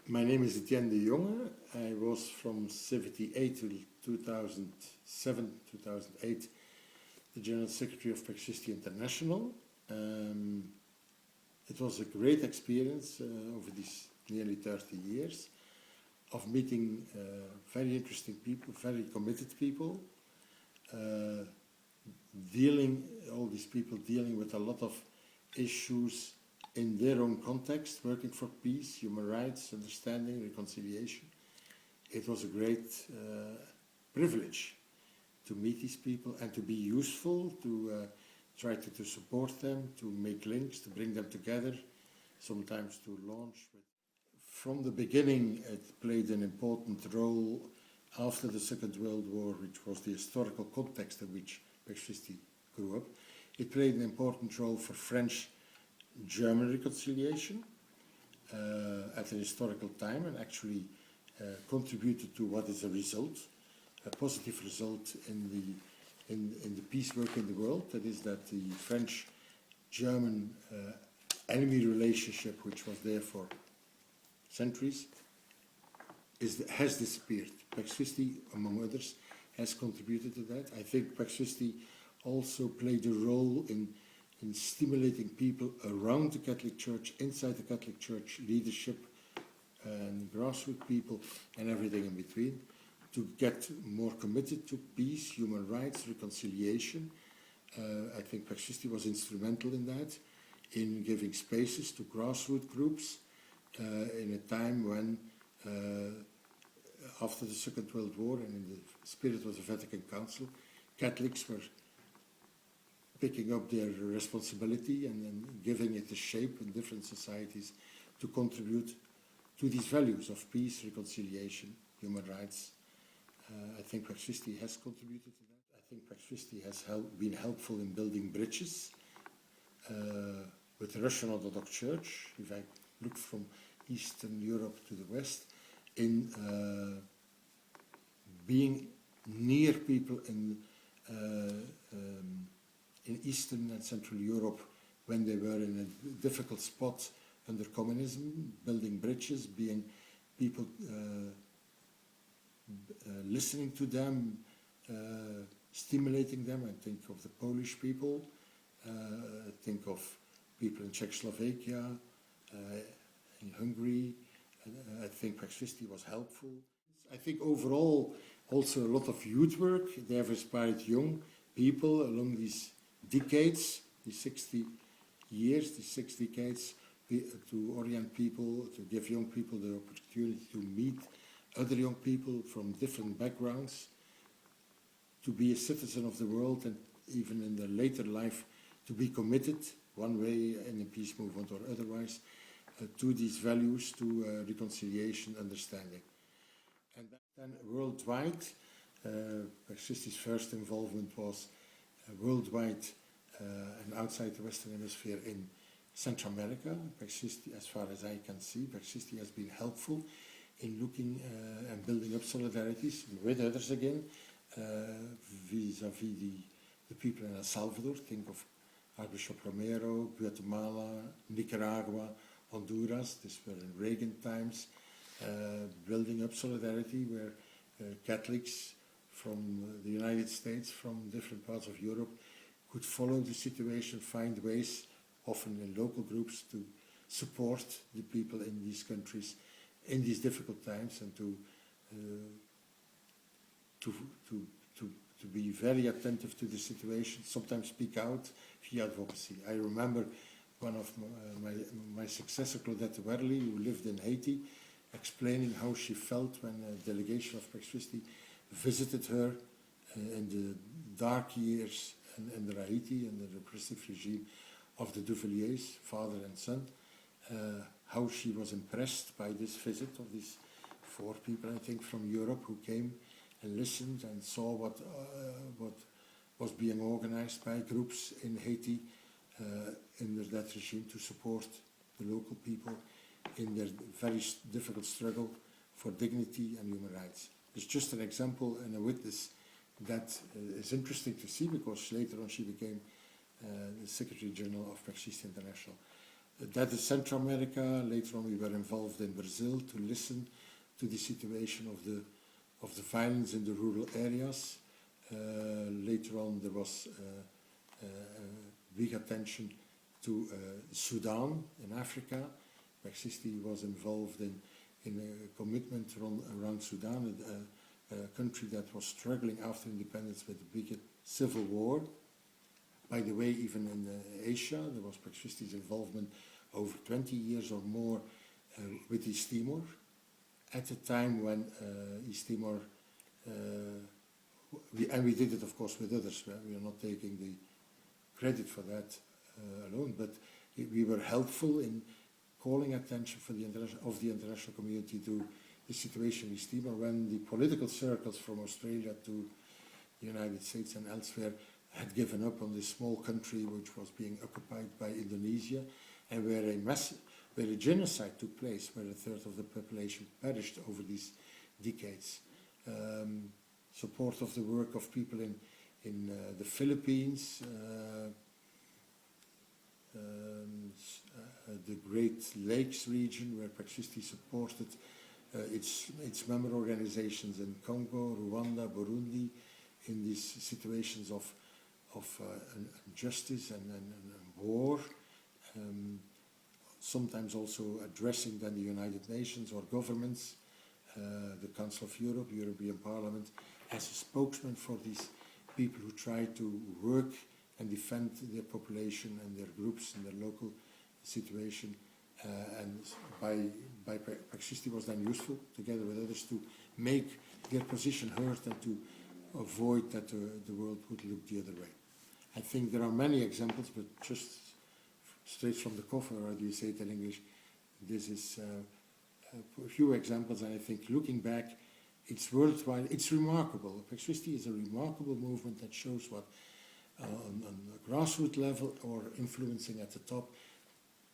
My name is Etienne DeJonghe. I was from 78 to 2007, 2008, the General Secretary of Pax Christi International. It was a great experience over these nearly 30 years of meeting very interesting people, very committed people, all these people dealing with a lot of issues in their own context, working for peace, human rights, understanding, reconciliation. It was a great privilege to meet these people and to be useful, to try to support them, to make links, to bring them together, sometimes to launch. From the beginning, it played an important role after the Second World War, which was the historical context in which Pax Christi grew up. It played an important role for French-German reconciliation at an historical time, and actually contributed to what is a result, a positive result in the peace work in the world. That is that the French-German enemy relationship, which was there for centuries, has disappeared. Pax Christi, among others, has contributed to that. I think Pax Christi also played a role in stimulating people around the Catholic Church, inside the Catholic Church leadership, and grassroots people, and everything in between, to get more committed to peace, human rights, reconciliation. I think Pax Christi was instrumental in that, in giving spaces to grassroots groups in a time when, after the Second World War and in the spirit of the Vatican Council, Catholics were picking up their responsibility and then giving it a shape in different societies to contribute to these values of peace, reconciliation, human rights. I think Pax Christi has contributed to that. I think Pax Christi has been helpful in building bridges with the Russian Orthodox Church. If I look from Eastern Europe to the West, in being near people in Eastern and Central Europe when they were in a difficult spot under communism, building bridges, being people, listening to them, stimulating them. I think of the Polish people, I think of people in Czechoslovakia, in Hungary. I think Pax Christi was helpful. I think overall also a lot of youth work. They have inspired young people along these decades, these 60 years, these 6 decades, to orient people, to give young people the opportunity to meet other young people from different backgrounds, to be a citizen of the world, and even in their later life to be committed, one way in the peace movement or otherwise, to these values, to reconciliation, understanding. And then worldwide, Pax Christi's first involvement was worldwide and outside the Western Hemisphere in Central America. Pax Christi, as far as I can see, Pax Christi has been helpful in looking and building up solidarities with others again, vis-à-vis the people in El Salvador. Think of Archbishop Romero, Guatemala, Nicaragua, Honduras. This were in Reagan times, building up solidarity where Catholics from the United States, from different parts of Europe, could follow the situation, find ways, often in local groups, to support the people in these countries in these difficult times, and to be very attentive to the situation, sometimes speak out via advocacy. I remember one of my successor, Claudette Werley, who lived in Haiti, explaining how she felt when a delegation of Pax Christi visited her in the dark years in Haiti, and the repressive regime of the Duvaliers, father and son, how she was impressed by this visit of these 4 people, I think, from Europe, who came and listened and saw what was being organized by groups in Haiti under that regime to support the local people in their very difficult struggle for dignity and human rights. It's just an example and a witness that is interesting to see, because later on she became the Secretary General of Pax Christi International. That is Central America. Later on we were involved in Brazil to listen to the situation of the violence in the rural areas. Later on there was big attention to Sudan in Africa. Pax Christi was involved in a commitment around Sudan, a country that was struggling after independence with a big civil war. By the way, even in Asia, there was Pax Christi's involvement over 20 years or more with East Timor, at a time when East Timor, we did it of course with others, we are not taking the credit for that alone, but we were helpful in calling attention for the international community to the situation in East Timor when the political circles from Australia to the United States and elsewhere had given up on this small country which was being occupied by Indonesia, and where a genocide took place, where a third of the population perished over these decades. Support of the work of people in the Philippines, the Great Lakes region, where Pax Christi supported its member organizations in Congo, Rwanda, Burundi, in these situations of injustice and war, sometimes also addressing then the United Nations or governments, the Council of Europe, European Parliament, as a spokesman for these people who try to work and defend their population and their groups and their local situation. And by Pax Christi was then useful, together with others, to make their position heard and to avoid that the world would look the other way. I think there are many examples, but just straight from the cover, or do you say it in English, this is a few examples, and I think looking back, it's worthwhile, it's remarkable. Pax Christi is a remarkable movement that shows what on a grassroots level or influencing at the top,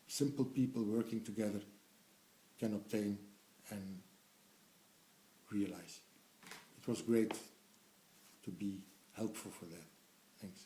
simple people working together can obtain and realize. It was great to be helpful for that. Thanks.